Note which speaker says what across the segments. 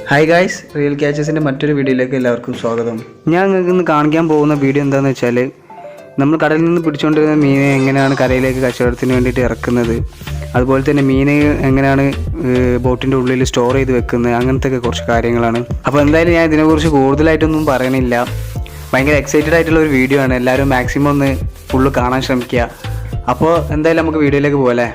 Speaker 1: Hi guys, real ക്യാച്ചസിൻ്റെ മറ്റൊരു വീഡിയോയിലേക്ക് എല്ലാവർക്കും സ്വാഗതം. ഞാൻ നിങ്ങൾക്ക് ഇന്ന് കാണിക്കാൻ പോകുന്ന വീഡിയോ എന്താണെന്ന് വെച്ചാൽ, നമ്മൾ കടലിൽ നിന്ന് പിടിച്ചുകൊണ്ടിരുന്ന മീനെ എങ്ങനെയാണ് കരയിലേക്ക് കച്ചവടത്തിന് വേണ്ടിയിട്ട് ഇറക്കുന്നത്, അതുപോലെ തന്നെ മീനെ എങ്ങനെയാണ് ബോട്ടിൻ്റെ ഉള്ളിൽ സ്റ്റോർ ചെയ്ത് വെക്കുന്നത്, അങ്ങനത്തെ കുറച്ച് കാര്യങ്ങളാണ്. അപ്പോൾ എന്തായാലും ഞാൻ ഇതിനെക്കുറിച്ച് കൂടുതലായിട്ടൊന്നും പറയണില്ല. ഭയങ്കര എക്സൈറ്റഡ് ആയിട്ടുള്ള ഒരു വീഡിയോ ആണ്. എല്ലാവരും മാക്സിമം ഒന്ന് ഫുള്ള് കാണാൻ ശ്രമിക്കുക. അപ്പോൾ എന്തായാലും നമുക്ക് വീഡിയോയിലേക്ക് പോകല്ലേ.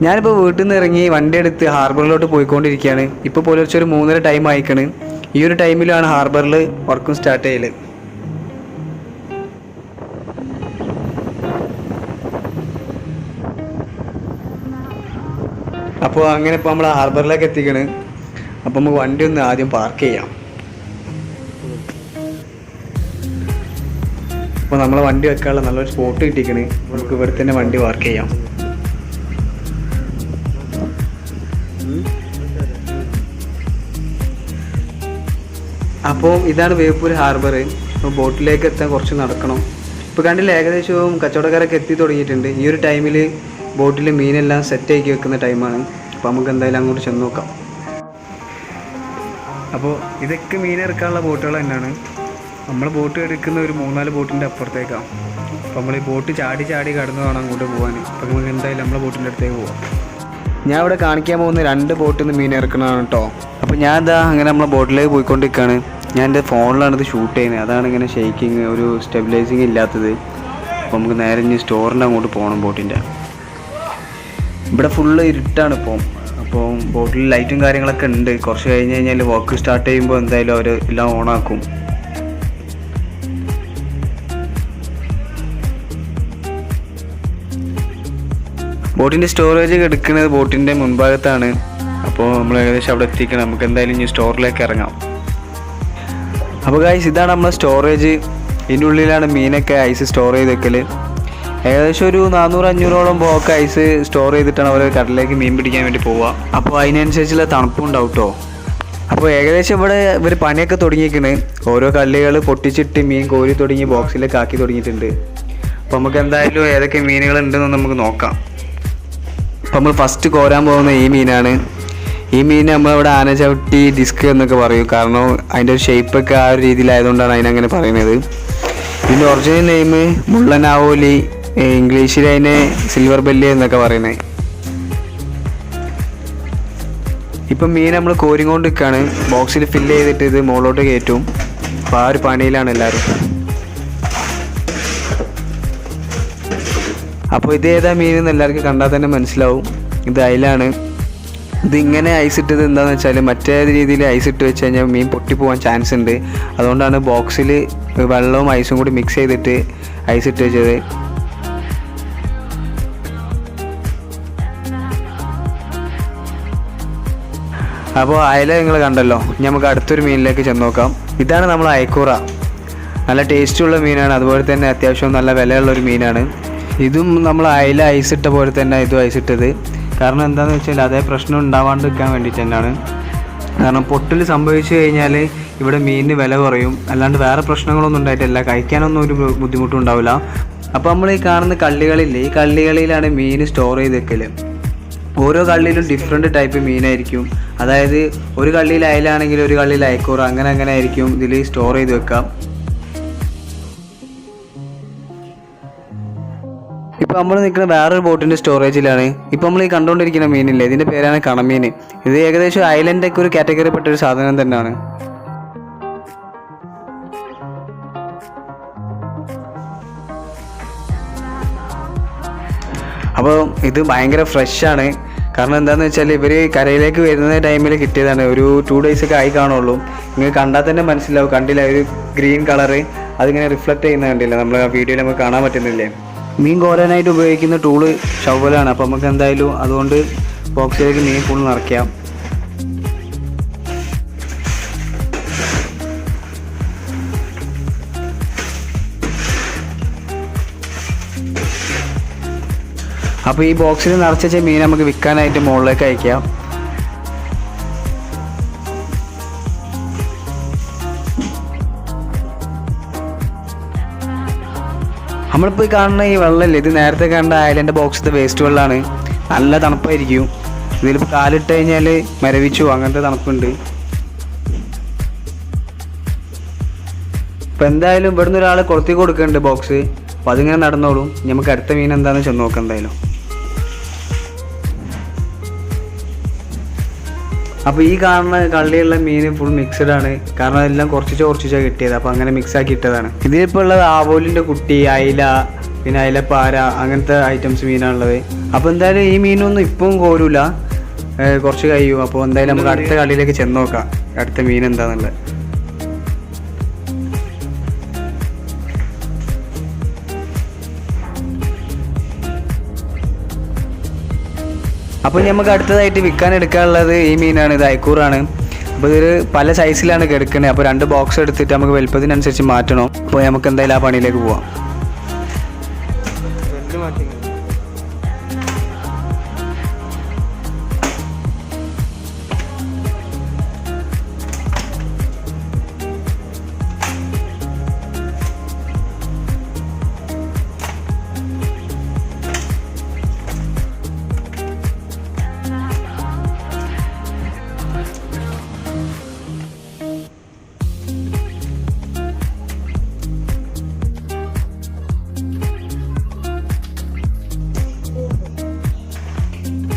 Speaker 1: ഞാനിപ്പോൾ വീട്ടിൽ നിന്ന് ഇറങ്ങി വണ്ടി എടുത്ത് ഹാർബറിലോട്ട് പോയിക്കൊണ്ടിരിക്കുകയാണ്. ഇപ്പോൾ പുലർച്ചെ ഒരു 3:30 ടൈം ആയിക്കണ്. ഈ ഒരു ടൈമിലാണ് ഹാർബറിൽ വർക്കും സ്റ്റാർട്ട് ചെയ്യൽ. അപ്പോൾ അങ്ങനെ ഇപ്പോൾ നമ്മൾ ഹാർബറിലേക്ക് എത്തിക്കണ്. അപ്പോൾ നമുക്ക് വണ്ടി ഒന്ന് ആദ്യം പാർക്ക് ചെയ്യാം. അപ്പോൾ നമ്മളെ വണ്ടി വെക്കാനുള്ള നല്ലൊരു സ്പോട്ട് കിട്ടിക്കണ്. നമുക്ക് ഇവിടെ തന്നെ വണ്ടി പാർക്ക് ചെയ്യാം. അപ്പോൾ ഇതാണ് വേപ്പൂർ ഹാർബർ. അപ്പോൾ ബോട്ടിലേക്ക് എത്താൻ കുറച്ച് നടക്കണം. ഇപ്പോൾ കണ്ടില്ല, ഏകദേശവും കച്ചവടക്കാരൊക്കെ എത്തി തുടങ്ങിയിട്ടുണ്ട്. ഈ ഒരു ടൈമിൽ ബോട്ടിൽ മീനെല്ലാം സെറ്റാക്കി വെക്കുന്ന ടൈമാണ്. അപ്പോൾ നമുക്ക് എന്തായാലും അങ്ങോട്ട് ചെന്ന് നോക്കാം. അപ്പോൾ ഇതൊക്കെ മീനിറക്കാനുള്ള ബോട്ടുകൾ തന്നെയാണ്. നമ്മൾ ബോട്ട് എടുക്കുന്ന ഒരു 3-4 ബോട്ടിൻ്റെ അപ്പുറത്തേക്കാണ്. അപ്പോൾ നമ്മൾ ഈ ബോട്ട് ചാടി കടന്നു വേണം അങ്ങോട്ട് പോകാൻ. അപ്പോൾ നമുക്ക് എന്തായാലും നമ്മളെ ബോട്ടിൻ്റെ അടുത്തേക്ക് പോകാം. ഞാൻ ഇവിടെ കാണിക്കാൻ പോകുന്ന 2 ബോട്ടിൽ നിന്ന് മീൻ ഇറക്കണതാണ് കേട്ടോ. അപ്പോൾ ഞാൻ എന്താ അങ്ങനെ നമ്മളെ ബോട്ടിലേക്ക് പോയിക്കൊണ്ടിരിക്കുകയാണ്. ഞാൻ എൻ്റെ ഫോണിലാണ് ഇത് ഷൂട്ട് ചെയ്യുന്നത്. അതാണ് ഇങ്ങനെ ഷെയ്ക്കിങ്, ഒരു സ്റ്റെബിലൈസിങ് ഇല്ലാത്തത്. അപ്പോൾ നമുക്ക് നേരെ ഇനി സ്റ്റോറിൻ്റെ അങ്ങോട്ട് പോകണം. ബോട്ടിൻ്റെ ഇവിടെ ഫുള്ള് ഇരുട്ടാണ് ഇപ്പോൾ. അപ്പോൾ ബോട്ടിൽ ലൈറ്റും കാര്യങ്ങളൊക്കെ ഉണ്ട്. കുറച്ച് കഴിഞ്ഞ് കഴിഞ്ഞാൽ വർക്ക് സ്റ്റാർട്ട് ചെയ്യുമ്പോൾ എന്തായാലും അവർ എല്ലാം ഓണാക്കും. ബോട്ടിൻ്റെ സ്റ്റോറേജ് എടുക്കുന്നത് ബോട്ടിൻ്റെ മുൻഭാഗത്താണ്. അപ്പോൾ നമ്മൾ ഏകദേശം അവിടെ എത്തിക്കണം. നമുക്ക് എന്തായാലും ഇനി സ്റ്റോറിലേക്ക് ഇറങ്ങാം. അപ്പോൾ ഗൈസ്, ഇതാണ് നമ്മളെ സ്റ്റോറേജ്. ഇതിൻ്റെ ഉള്ളിലാണ് മീനൊക്കെ ഐസ് സ്റ്റോർ ചെയ്ത് വെക്കൽ. ഏകദേശം ഒരു 400-500ഓളം ബോക്ക് ഐസ് സ്റ്റോർ ചെയ്തിട്ടാണ് അവർ കടലിലേക്ക് മീൻ പിടിക്കാൻ വേണ്ടി പോവുക. അപ്പോൾ അതിനനുസരിച്ചുള്ള തണുപ്പും ഉണ്ടാവും കേട്ടോ. അപ്പോൾ ഏകദേശം ഇവിടെ ഇവർ പണിയൊക്കെ തുടങ്ങിയിരിക്കുന്നത്. ഓരോ കല്ലുകൾ പൊട്ടിച്ചിട്ട് മീൻ കോരി തുടങ്ങി ബോക്സിലേക്ക് ആക്കി തുടങ്ങിയിട്ടുണ്ട്. അപ്പോൾ നമുക്ക് എന്തായാലും ഏതൊക്കെ മീനുകൾ ഉണ്ടെന്ന് നമുക്ക് നോക്കാം. അപ്പോൾ നമ്മൾ ഫസ്റ്റ് കോരാൻ പോകുന്ന ഈ മീനാണ്. ഈ മീൻ നമ്മളിവിടെ ആനച്ചവിട്ടി ഡിസ്ക് എന്നൊക്കെ പറയും. കാരണം അതിൻ്റെ ഒരു ഷേപ്പൊക്കെ ആ ഒരു രീതിയിലായതുകൊണ്ടാണ് അതിനങ്ങനെ പറയുന്നത്. ഇതിൻ്റെ ഒറിജിനൽ നെയിം മുള്ളനാവോലി, ഇംഗ്ലീഷിൽ അതിനെ സിൽവർ ബെല്ലി എന്നൊക്കെ പറയുന്നത്. ഇപ്പം മീൻ നമ്മൾ കോരിക്കൊണ്ട് നിൽക്കുകയാണ്. ബോക്സിൽ ഫില്ല് ചെയ്തിട്ട് ഇത് മുകളിലോട്ട് കയറ്റും. അപ്പോൾ ആ ഒരു പണിയിലാണ് എല്ലാവരും. അപ്പോൾ ഇത് ഏതാ മീൻ എന്ന് എല്ലാവർക്കും കണ്ടാൽ തന്നെ മനസ്സിലാവും. ഇത് അയിലാണ്. ഇതിങ്ങനെ ഐസിട്ടത് എന്താണെന്ന് വെച്ചാൽ, മറ്റേ രീതിയിൽ ഐസിട്ട് വെച്ച് കഴിഞ്ഞാൽ മീൻ പൊട്ടിപ്പോകാൻ ചാൻസ് ഉണ്ട്. അതുകൊണ്ടാണ് ബോക്സിൽ വെള്ളവും ഐസും കൂടി മിക്സ് ചെയ്തിട്ട് ഐസിട്ട് വെച്ചത്. അപ്പോൾ അയല നിങ്ങൾ കണ്ടല്ലോ. ഇനി നമുക്ക് അടുത്തൊരു മീനിലേക്ക് ചെന്ന് നോക്കാം. ഇതാണ് നമ്മൾ അയക്കൂറ. നല്ല ടേസ്റ്റുള്ള മീനാണ്. അതുപോലെ തന്നെ അത്യാവശ്യം നല്ല വിലയുള്ളൊരു മീനാണ്. ഇതും നമ്മൾ അയല ഐസിട്ട പോലെ തന്നെ ഇതും ഐസിട്ടത്. കാരണം എന്താണെന്ന് വെച്ചാൽ അതേ പ്രശ്നം ഉണ്ടാവാണ്ടിരിക്കാൻ വേണ്ടിയിട്ട് തന്നെയാണ്. കാരണം പൊട്ടൽ സംഭവിച്ചു കഴിഞ്ഞാൽ ഇവിടെ മീനിന് വില കുറയും. അല്ലാണ്ട് വേറെ പ്രശ്നങ്ങളൊന്നും ഉണ്ടായിട്ടില്ല. കഴിക്കാനൊന്നും ഒരു ബുദ്ധിമുട്ടും ഉണ്ടാവില്ല. അപ്പോൾ നമ്മൾ ഈ കാണുന്ന കള്ളികളില്ലേ, ഈ കള്ളികളിലാണ് മീൻ സ്റ്റോർ ചെയ്ത് വെക്കൽ. ഓരോ കള്ളിയിലും ഡിഫറെൻറ്റ് ടൈപ്പ് മീനായിരിക്കും. അതായത് ഒരു കള്ളിയിൽ അയലാണെങ്കിൽ ഒരു കള്ളിയിൽ അയക്കൂറ, അങ്ങനെ ആയിരിക്കും ഇതിൽ സ്റ്റോർ ചെയ്ത് വെക്കാം. ഇപ്പോൾ നമ്മൾ നിൽക്കുന്ന വേറൊരു ബോട്ടിൻ്റെ സ്റ്റോറേജിലാണ്. ഇപ്പോൾ നമ്മൾ ഈ കണ്ടുകൊണ്ടിരിക്കുന്ന മീനില്ലേ, ഇതിൻ്റെ പേരാണ് കണമീൻ. ഇത് ഏകദേശം ഐലൻഡൊക്കെ ഒരു കാറ്റഗറി പെട്ടൊരു സാധനം തന്നെയാണ്. അപ്പോൾ ഇത് ഭയങ്കര ഫ്രഷാണ്. കാരണം എന്താണെന്ന് വെച്ചാൽ ഇവർ കരയിലേക്ക് വരുന്ന ടൈമിൽ കിട്ടിയതാണ്. ഒരു 2 days ഒക്കെ ആയി കാണുള്ളൂ. നിങ്ങൾക്ക് കണ്ടാൽ തന്നെ മനസ്സിലാവും. കണ്ടില്ല, ഒരു ഗ്രീൻ കളറ് അതിങ്ങനെ റിഫ്ലക്റ്റ് ചെയ്യുന്ന കണ്ടില്ല. നമ്മൾ ആ വീഡിയോയിൽ നമുക്ക് കാണാൻ പറ്റുന്നില്ലേ. മീൻ കോരാനായിട്ട് ഉപയോഗിക്കുന്ന ടൂള് ഷവലാണ്. അപ്പോൾ നമുക്ക് എന്തായാലും അതുകൊണ്ട് ബോക്സിലേക്ക് മീൻ ഫുൾ നിറയ്ക്കാം. അപ്പോൾ ഈ ബോക്സിൽ നിറച്ച മീൻ നമുക്ക് വിൽക്കാനായിട്ട് മുകളിലേക്ക് അയക്കാം. നമ്മളിപ്പോൾ ഈ കാണുന്ന ഈ വെള്ളമില്ലേ, ഇത് നേരത്തെ കണ്ട ഐലൻഡ് ബോക്സിൻ്റെ വേസ്റ്റ് വെള്ളമാണ്. നല്ല തണുപ്പായിരിക്കും. ഇതിലിപ്പോൾ കാലിട്ട് കഴിഞ്ഞാൽ മരവിച്ചു അങ്ങനത്തെ തണുപ്പുണ്ട്. അപ്പോൾ എന്തായാലും ഇവിടുന്ന് ഒരാൾ കൊളുത്തി കൊടുക്കുന്നുണ്ട് ബോക്സ്. അപ്പോൾ അതിങ്ങനെ നടന്നോളും. നമുക്ക് അടുത്ത മീൻ എന്താണെന്ന് ചെന്ന് നോക്കാം എന്തായാലും. അപ്പോൾ ഈ കാണുന്ന കള്ളിയുള്ള മീൻ ഫുൾ മിക്സഡ് ആണ്. കാരണം എല്ലാം കുറച്ചാണ് കിട്ടിയത്. അപ്പോൾ അങ്ങനെ മിക്സ് ആക്കി ഇട്ടതാണ്. ഇതിലിപ്പോൾ ഉള്ളത് ആവോലിൻ്റെ കുട്ടി, അയില, പിന്നെ അയിലപ്പാര, അങ്ങനത്തെ ഐറ്റംസ് മീനാണുള്ളത്. അപ്പോൾ എന്തായാലും ഈ മീനൊന്നും ഇപ്പം കോരൂല, കുറച്ച് കഴിയും. അപ്പോൾ എന്തായാലും നമുക്ക് അടുത്ത കളിയിലേക്ക് ചെന്ന് നോക്കാം അടുത്ത മീൻ എന്താണെന്നുള്ളത്. അപ്പോൾ നമുക്ക് അടുത്തതായിട്ട് വിൽക്കാൻ എടുക്കാനുള്ളത് ഈ മീനാണ്. ഇത് അയക്കൂറാണ്. അപ്പോൾ ഇതിൽ പല സൈസിലാണ് കിടക്കുന്നത്. അപ്പോൾ 2 ബോക്സ് എടുത്തിട്ട് നമുക്ക് വലുപ്പത്തിനനുസരിച്ച് മാറ്റണം. അപ്പോൾ നമുക്ക് എന്തായാലും ആ പണിയിലേക്ക് പോവാം.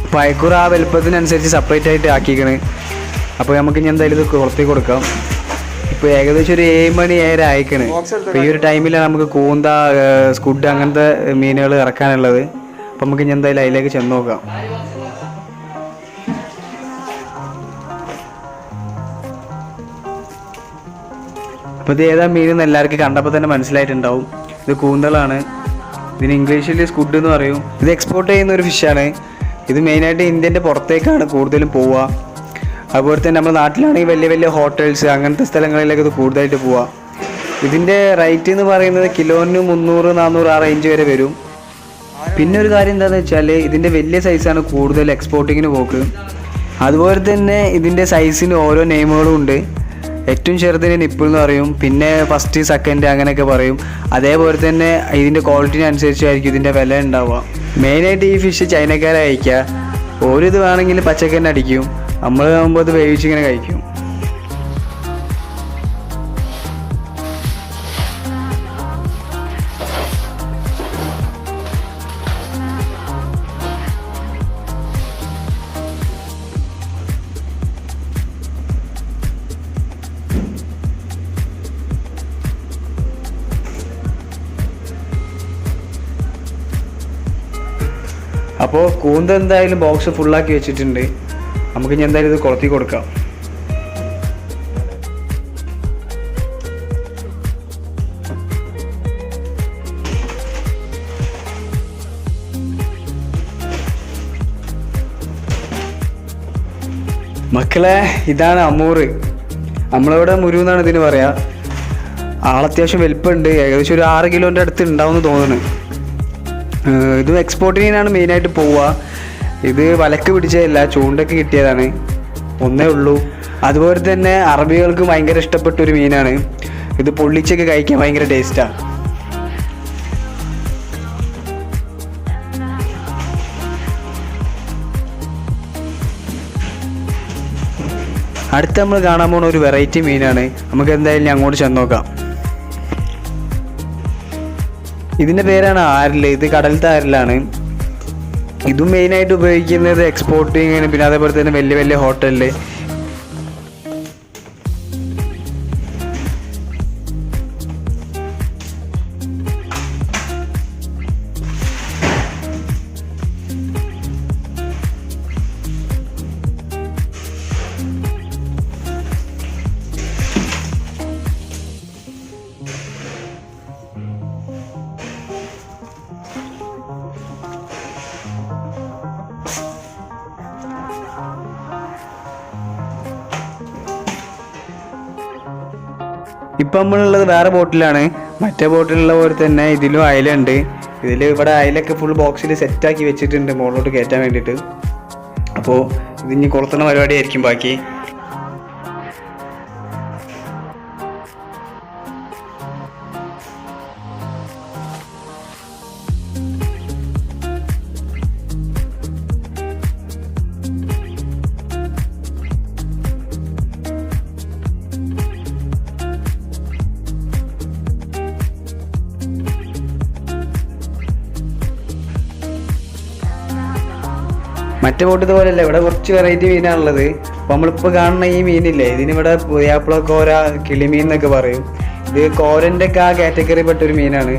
Speaker 1: അപ്പോൾ അയക്കൂർ ആ വലുപ്പത്തിനനുസരിച്ച് സെപ്പറേറ്റ് ആയിട്ട് ആക്കിക്കണ്. അപ്പോൾ നമുക്ക് ഇനി എന്തായാലും ഇത് കൊളുത്തി കൊടുക്കാം. ഇപ്പോൾ ഏകദേശം ഒരു 7 മണി 7:30 ആയിക്കണ്. അപ്പോൾ ഈ ഒരു ടൈമിലാണ് നമുക്ക് കൂന്ത, സ്കുഡ് അങ്ങനത്തെ മീനുകൾ ഇറക്കാനുള്ളത്. അപ്പോൾ നമുക്ക് ഇനി എന്തായാലും അതിലേക്ക് ചെന്ന് നോക്കാം. അപ്പോൾ ഇത് ഏതാ മീനെന്ന് എല്ലാവർക്കും കണ്ടപ്പോൾ തന്നെ മനസ്സിലായിട്ടുണ്ടാവും. ഇത് കൂന്തളാണ്. ഇതിന് ഇംഗ്ലീഷിൽ സ്കുഡ് എന്ന് പറയും. ഇത് എക്സ്പോർട്ട് ചെയ്യുന്ന ഒരു ഫിഷാണ്. ഇത് മെയിനായിട്ട് ഇന്ത്യൻ്റെ പുറത്തേക്കാണ് കൂടുതലും പോവുക. അതുപോലെ തന്നെ നമ്മുടെ നാട്ടിലാണെങ്കിൽ വലിയ വലിയ ഹോട്ടൽസ് അങ്ങനത്തെ സ്ഥലങ്ങളിലേക്ക് ഇത് കൂടുതലായിട്ട് പോവുക. ഇതിൻ്റെ റേറ്റ് എന്ന് പറയുന്നത് കിലോന് 300-400 ആ റേഞ്ച് വരെ വരും. പിന്നെ ഒരു കാര്യം എന്താണെന്ന് വെച്ചാൽ ഇതിൻ്റെ വലിയ സൈസാണ് കൂടുതൽ എക്സ്പോർട്ടിങ്ങിന് പോക്ക്. അതുപോലെ തന്നെ ഇതിൻ്റെ സൈസിന് ഓരോ നെയിമുകളും ഉണ്ട്. ഏറ്റവും ചെറുതിന് നിപ്പിൾ എന്ന് പറയും, പിന്നെ ഫസ്റ്റ്, സെക്കൻഡ് അങ്ങനെയൊക്കെ പറയും. അതേപോലെ തന്നെ ഇതിൻ്റെ ക്വാളിറ്റിനനുസരിച്ചായിരിക്കും ഇതിൻ്റെ വില ഉണ്ടാവുക. മെയിനായിട്ട് ഈ ഫിഷ് ചൈനക്കാരെ കഴിക്കുക. ഓരിത് വേണമെങ്കിൽ പച്ചക്കന്നെ അടിക്കും. നമ്മൾ ആകുമ്പോൾ അത് വേവിച്ചിങ്ങനെ കഴിക്കും. അപ്പോൾ കൂന്ത എന്തായാലും ബോക്സ് ഫുള്ളാക്കി വെച്ചിട്ടുണ്ട്. നമുക്ക് ഇനി എന്തായാലും ഇത് കൊളുത്തി കൊടുക്കാം. മക്കളെ, ഇതാണ് അമൂറ്. നമ്മളിവിടെ മുരു എന്നാണ് ഇതിന് പറയാ. ആളത്യാവശ്യം വലിപ്പമുണ്ട്. ഏകദേശം ഒരു 6 കിലോൻ്റെ അടുത്ത് ഉണ്ടാവും എന്ന് തോന്നുന്നു. ഇത് എക്സ്പോർട്ടിനാണ് മെയിനായിട്ട് പോവുക. ഇത് വലക്ക് പിടിച്ചതല്ല, ചൂണ്ടൊക്കെ കിട്ടിയതാണ്. ഒന്നേ ഉള്ളൂ. അതുപോലെ തന്നെ അറബികൾക്ക് ഭയങ്കര ഇഷ്ടപ്പെട്ടൊരു മീനാണ്. ഇത് പൊള്ളിച്ചൊക്കെ കഴിക്കാൻ ഭയങ്കര ടേസ്റ്റാണ്. അടുത്ത് നമ്മൾ കാണാൻ പോകുന്ന ഒരു വെറൈറ്റി മീനാണ്. നമുക്ക് എന്തായാലും അങ്ങോട്ട് ചെന്ന് നോക്കാം. ഇതിൻ്റെ പേരാണ് ആരല്. ഇത് കടലത്തെ ആരലാണ്. ഇതും മെയിനായിട്ട് ഉപയോഗിക്കുന്നത് എക്സ്പോർട്ടിങ്ങിന്, പിന്നെ അതേപോലെ തന്നെ വലിയ വലിയ ഹോട്ടലിൽ. ഇപ്പം നമ്മളുള്ളത് വേറെ ബോട്ടിലാണ്. മറ്റേ ബോട്ടിലുള്ള പോലെ തന്നെ ഇതിലും അയലുണ്ട്. ഇവിടെ അയലൊക്കെ ഫുൾ ബോക്സിൽ സെറ്റാക്കി വെച്ചിട്ടുണ്ട് മുകളിലോട്ട് കയറ്റാൻ വേണ്ടിയിട്ട്. അപ്പോൾ ഇതിനി കൊളുത്തുന്ന പരിപാടിയായിരിക്കും ബാക്കി. മറ്റേ ബോട്ടിത്തെ പോലെയല്ല, ഇവിടെ കുറച്ച് വെറൈറ്റി മീനാണുള്ളത്. അപ്പോൾ നമ്മളിപ്പോൾ കാണുന്ന ഈ മീനില്ലേ, ഇതിനിവിടെ പുതിയാപ്പിള കോര, കിളിമീൻ എന്നൊക്കെ പറയും. ഇത് കോരൻ്റെ ഒക്കെ ആ കാറ്റഗറി പെട്ടൊരു മീനാണ്.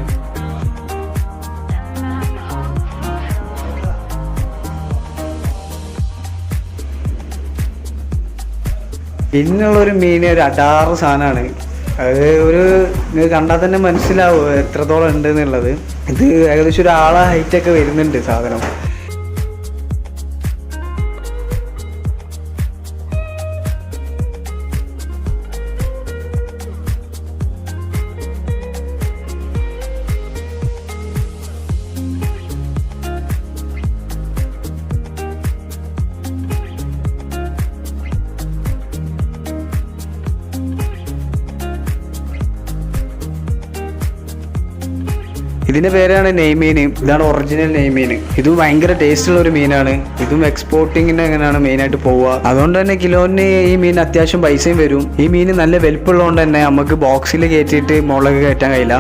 Speaker 1: പിന്നുള്ളൊരു മീൻ ഒരു അടാറ് സാധനമാണ്. അത് നിങ്ങൾക്ക് കണ്ടാൽ തന്നെ മനസ്സിലാവും എത്രത്തോളം ഉണ്ട് എന്നുള്ളത്. ഇത് ഏകദേശം ഒരാളെ ഹൈറ്റൊക്കെ വരുന്നുണ്ട് സാധനം. ഇതിൻ്റെ പേരാണ് നെയ്മീൻ. ഇതാണ് ഒറിജിനൽ നെയ്മീൻ. ഇതും ഭയങ്കര ടേസ്റ്റുള്ള ഒരു മീനാണ്. ഇതും എക്സ്പോർട്ടിങ്ങിന് അങ്ങനെയാണ് മെയിനായിട്ട് പോവുക. അതുകൊണ്ട് തന്നെ കിലോന് ഈ മീൻ അത്യാവശ്യം പൈസയും വരും. ഈ മീൻ നല്ല വലുപ്പമുള്ളതുകൊണ്ട് തന്നെ നമുക്ക് ബോക്സിൽ കയറ്റിയിട്ട് മുളക് കയറ്റാൻ കഴിയില്ല.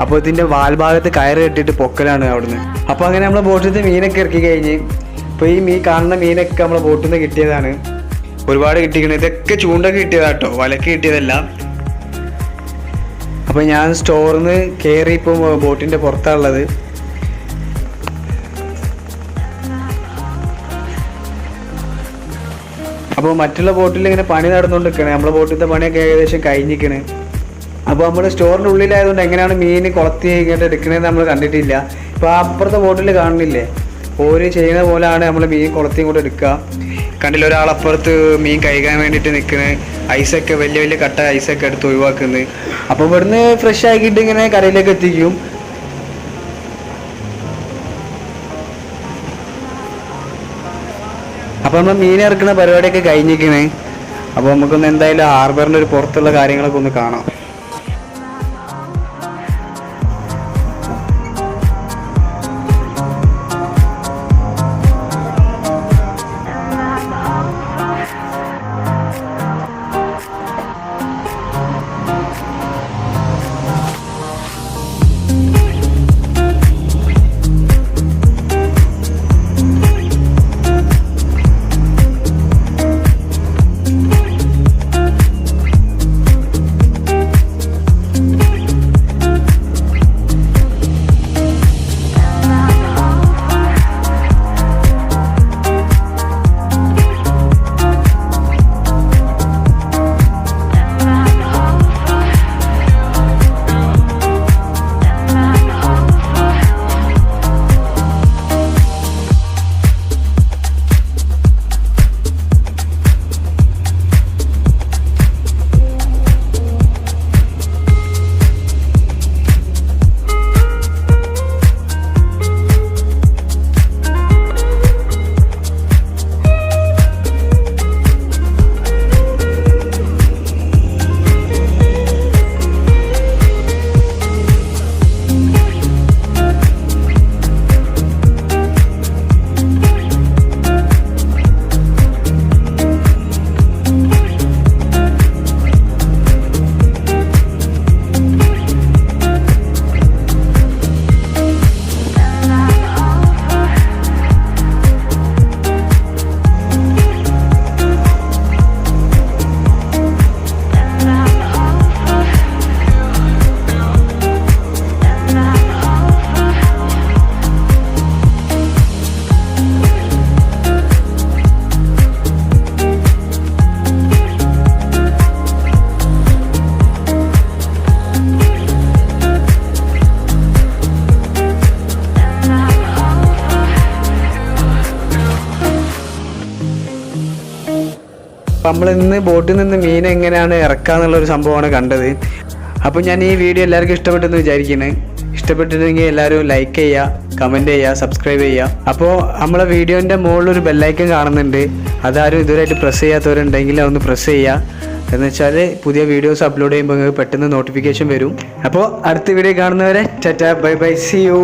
Speaker 1: അപ്പോൾ ഇതിൻ്റെ വാൽഭാഗത്ത് കയറ് കെട്ടിയിട്ട് പൊക്കലാണ് അവിടുന്ന്. അപ്പോൾ അങ്ങനെ നമ്മളെ ബോട്ടിൽ മീനൊക്കെ ഇറക്കി കഴിഞ്ഞ് ഇപ്പോൾ ഈ കാണുന്ന മീനൊക്കെ നമ്മളെ ബോട്ടിൽ നിന്ന് കിട്ടിയതാണ്. ഒരുപാട് കിട്ടിയിരിക്കുന്നത്. ഇതൊക്കെ ചൂണ്ടൊക്കെ കിട്ടിയതാട്ടോ, വലക്ക് കിട്ടിയതല്ല. അപ്പോൾ ഞാൻ സ്റ്റോറിൽ നിന്ന് കയറി ഇപ്പോൾ ബോട്ടിൻ്റെ പുറത്താണുള്ളത്. അപ്പോൾ മറ്റുള്ള ബോട്ടിൽ ഇങ്ങനെ പണി നടന്നുകൊണ്ട് നിൽക്കണേ. നമ്മളെ ബോട്ടിലത്തെ പണിയൊക്കെ ഏകദേശം കഴിഞ്ഞിരിക്കണ്. അപ്പോൾ നമ്മൾ സ്റ്റോറിൻ്റെ ഉള്ളിലായതുകൊണ്ട് എങ്ങനെയാണ് മീൻ കുളത്തി ഇങ്ങോട്ട് എടുക്കണതെന്ന് നമ്മൾ കണ്ടിട്ടില്ല. ഇപ്പോൾ അപ്പുറത്തെ ബോട്ടിൽ കാണുന്നില്ലേ, ഓര് ചെയ്യുന്ന പോലെയാണ് നമ്മൾ മീൻ കുളത്തി ഇങ്ങോട്ട് എടുക്കുക. കണ്ടില്ല, ഒരാളപ്പുറത്ത് മീൻ കഴുകാൻ വേണ്ടിയിട്ട് നിൽക്കുന്നത്. ഐസൊക്കെ വലിയ വലിയ കട്ട ഐസൊക്കെ എടുത്ത് ഒഴിവാക്കുന്നത്. അപ്പോൾ ഇവിടുന്ന് ഫ്രഷ് ആക്കിയിട്ട് ഇങ്ങനെ കടയിലേക്ക് എത്തിക്കും. അപ്പോൾ നമ്മൾ മീൻ ഇറക്കുന്ന പരിപാടിയൊക്കെ കഴിഞ്ഞിരിക്കണേ. അപ്പോൾ നമുക്കൊന്ന് എന്തായാലും ഹാർബറിൻ്റെ ഒരു പുറത്തുള്ള കാര്യങ്ങളൊക്കെ ഒന്ന് കാണാം. അപ്പോൾ നമ്മൾ ഇന്ന് ബോട്ടിൽ നിന്ന് മീൻ എങ്ങനെയാണ് ഇറക്കുക എന്നുള്ളൊരു സംഭവമാണ് കണ്ടത്. അപ്പോൾ ഞാൻ ഈ വീഡിയോ എല്ലാവർക്കും ഇഷ്ടപ്പെട്ടെന്ന് വിചാരിക്കുന്നത്. ഇഷ്ടപ്പെട്ടിട്ടുണ്ടെങ്കിൽ എല്ലാവരും ലൈക്ക് ചെയ്യുക, കമൻറ്റ് ചെയ്യുക, സബ്സ്ക്രൈബ് ചെയ്യുക. അപ്പോൾ നമ്മളെ വീഡിയോൻ്റെ മുകളിലൊരു ബെല്ലൈക്കൺ കാണുന്നുണ്ട്. അതാരും ഇതുവരെയായിട്ട് പ്രസ് ചെയ്യാത്തവരുണ്ടെങ്കിൽ അതൊന്ന് പ്രസ് ചെയ്യുക. എന്ന് വെച്ചാൽ പുതിയ വീഡിയോസ് അപ്ലോഡ് ചെയ്യുമ്പോൾ നിങ്ങൾക്ക് പെട്ടെന്ന് നോട്ടിഫിക്കേഷൻ വരും. അപ്പോൾ അടുത്ത വീഡിയോ കാണുന്നവരെ ടാറ്റാ, ബൈ ബൈ, സീ യു.